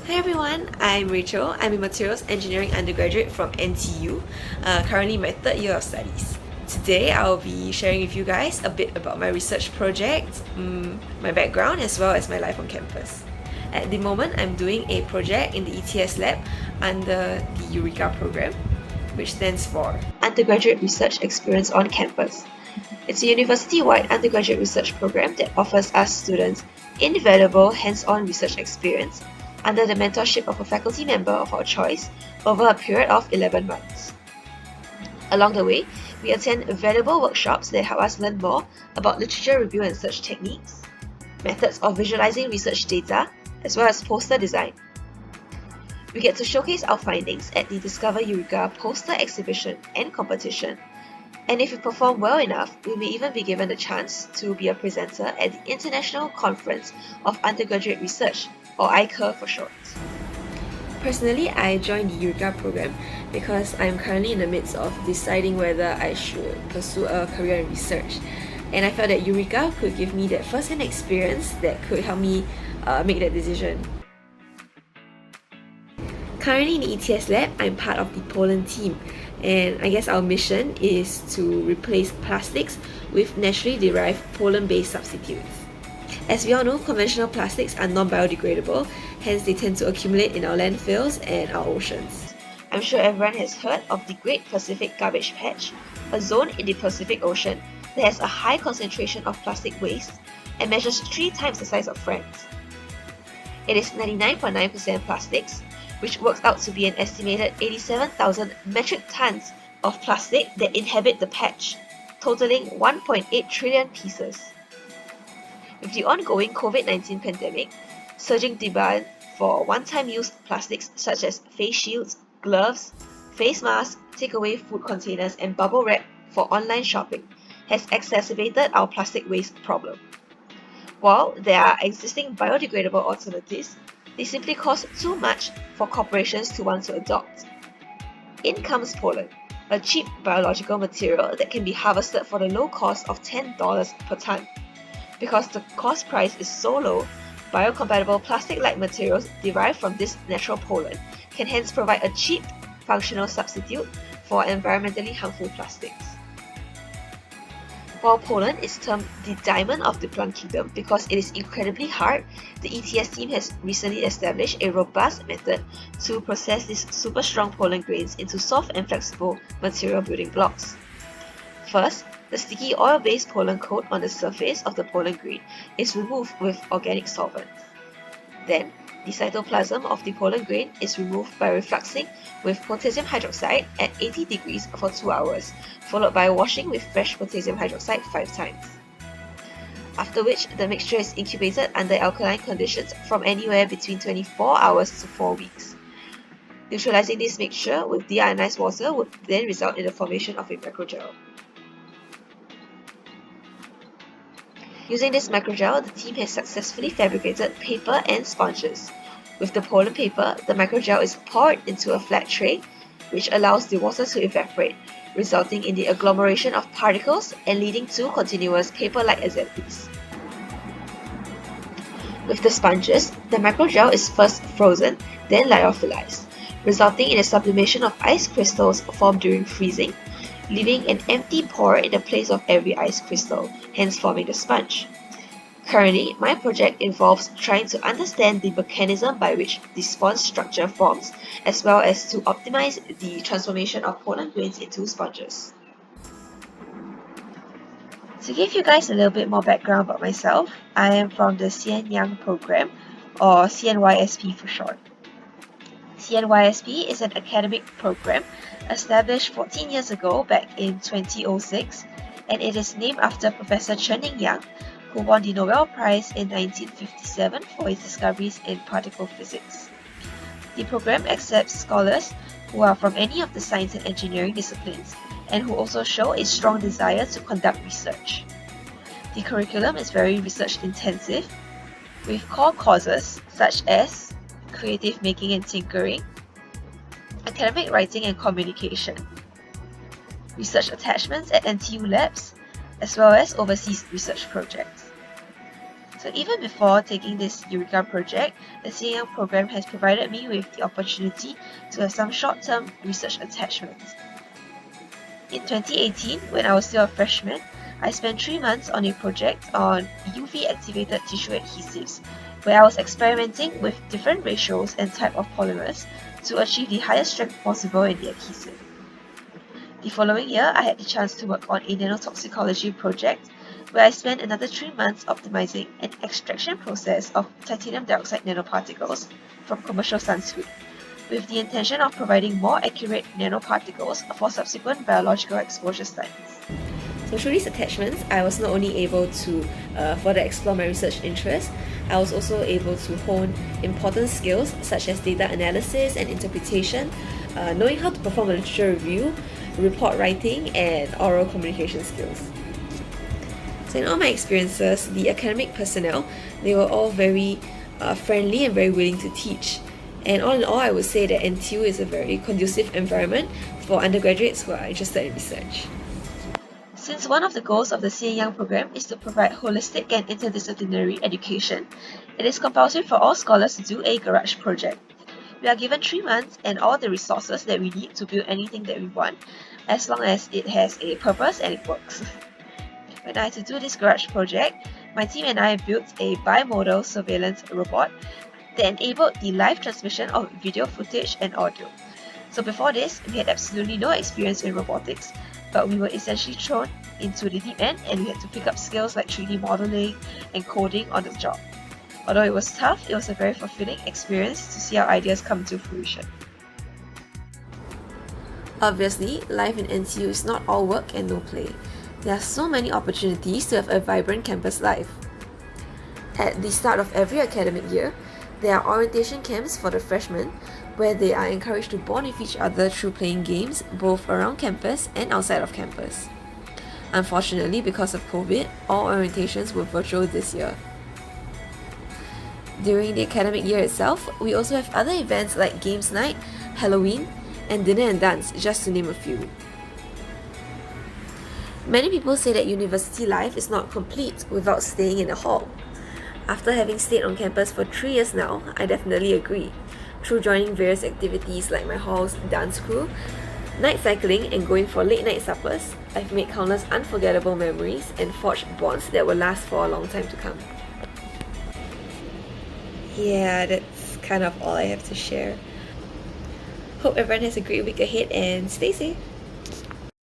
Hi everyone, I'm Rachel. I'm a Materials Engineering undergraduate from NTU, currently my third year of studies. Today I'll be sharing with you guys a bit about my research project, my background, as well as my life on campus. At the moment, I'm doing a project in the ETS lab under the Eureka Program, which stands for Undergraduate Research Experience on Campus. It's a university-wide undergraduate research program that offers us students invaluable hands-on research experience under the mentorship of a faculty member of our choice over a period of 11 months. Along the way, we attend valuable workshops that help us learn more about literature review and search techniques, methods of visualizing research data, as well as poster design. We get to showcase our findings at the Discover Eureka poster exhibition and competition, and if we perform well enough, we may even be given the chance to be a presenter at the International Conference of Undergraduate Research, or ICUR for short. Personally, I joined the Eureka program because I'm currently in the midst of deciding whether I should pursue a career in research. And I felt that Eureka could give me that first-hand experience that could help me make that decision. Currently in the ETS lab, I'm part of the pollen team, and I guess our mission is to replace plastics with naturally derived pollen-based substitutes. As we all know, conventional plastics are non-biodegradable, hence they tend to accumulate in our landfills and our oceans. I'm sure everyone has heard of the Great Pacific Garbage Patch, a zone in the Pacific Ocean that has a high concentration of plastic waste and measures 3 times the size of France. It is 99.9% plastics, which works out to be an estimated 87,000 metric tons of plastic that inhabit the patch, totaling 1.8 trillion pieces. With the ongoing COVID-19 pandemic, surging demand for one-time use plastics such as face shields, gloves, face masks, takeaway food containers, and bubble wrap for online shopping has exacerbated our plastic waste problem. While there are existing biodegradable alternatives, they simply cost too much for corporations to want to adopt. In comes pollen, a cheap biological material that can be harvested for the low cost of $10 per ton. Because the cost price is so low, biocompatible plastic-like materials derived from this natural pollen can hence provide a cheap, functional substitute for environmentally harmful plastics. While pollen is termed the diamond of the plant kingdom because it is incredibly hard, the ETS team has recently established a robust method to process these super strong pollen grains into soft and flexible material building blocks. First, the sticky oil-based pollen coat on the surface of the pollen grain is removed with organic solvents. Then, the cytoplasm of the pollen grain is removed by refluxing with potassium hydroxide at 80 degrees for 2 hours, followed by washing with fresh potassium hydroxide 5 times. After which, the mixture is incubated under alkaline conditions from anywhere between 24 hours to 4 weeks. Neutralizing this mixture with deionized water would then result in the formation of a microgel. Using this microgel, the team has successfully fabricated paper and sponges. With the pollen paper, the microgel is poured into a flat tray, which allows the water to evaporate, resulting in the agglomeration of particles and leading to continuous paper-like assemblies. With the sponges, the microgel is first frozen, then lyophilized, resulting in a sublimation of ice crystals formed during freezing, leaving an empty pore in the place of every ice crystal, hence forming the sponge. Currently, my project involves trying to understand the mechanism by which the sponge structure forms, as well as to optimize the transformation of pollen grains into sponges. To give you guys a little bit more background about myself, I am from the Nanyang program, or CNYSP for short. CNYSP is an academic program established 14 years ago back in 2006, and it is named after Professor Chen Yang, who won the Nobel Prize in 1957 for his discoveries in particle physics. The program accepts scholars who are from any of the science and engineering disciplines and who also show a strong desire to conduct research. The curriculum is very research intensive, with core courses such as creative making and tinkering, academic writing and communication, research attachments at NTU labs, as well as overseas research projects. So even before taking this Eureka project, the Nanyang program has provided me with the opportunity to have some short-term research attachments. In 2018, when I was still a freshman, I spent 3 months on a project on UV-activated tissue adhesives, where I was experimenting with different ratios and type of polymers to achieve the highest strength possible in the adhesive. The following year, I had the chance to work on a nanotoxicology project, where I spent another 3 months optimizing an extraction process of titanium dioxide nanoparticles from commercial sunscreen, with the intention of providing more accurate nanoparticles for subsequent biological exposure studies. So through these attachments, I was not only able to further explore my research interests, I was also able to hone important skills such as data analysis and interpretation, knowing how to perform a literature review, report writing, and oral communication skills. So in all my experiences, the academic personnel, they were all very friendly and very willing to teach. And all in all, I would say that NTU is a very conducive environment for undergraduates who are interested in research. Since one of the goals of the Nanyang program is to provide holistic and interdisciplinary education, it is compulsory for all scholars to do a garage project. We are given 3 months and all the resources that we need to build anything that we want, as long as it has a purpose and it works. When I had to do this garage project, my team and I built a bimodal surveillance robot that enabled the live transmission of video footage and audio. So before this, we had absolutely no experience in robotics, but we were essentially thrown into the deep end and we had to pick up skills like 3D modeling and coding on the job. Although it was tough, it was a very fulfilling experience to see our ideas come to fruition. Obviously, life in NTU is not all work and no play. There are so many opportunities to have a vibrant campus life. At the start of every academic year, there are orientation camps for the freshmen where they are encouraged to bond with each other through playing games both around campus and outside of campus. Unfortunately, because of COVID, all orientations were virtual this year. During the academic year itself, we also have other events like Games Night, Halloween, and Dinner and Dance, just to name a few. Many people say that university life is not complete without staying in a hall. After having stayed on campus for 3 years now, I definitely agree. Through joining various activities like my hall's dance crew, night cycling, and going for late night suppers, I've made countless unforgettable memories and forged bonds that will last for a long time to come. Yeah, that's kind of all I have to share. Hope everyone has a great week ahead and stay safe.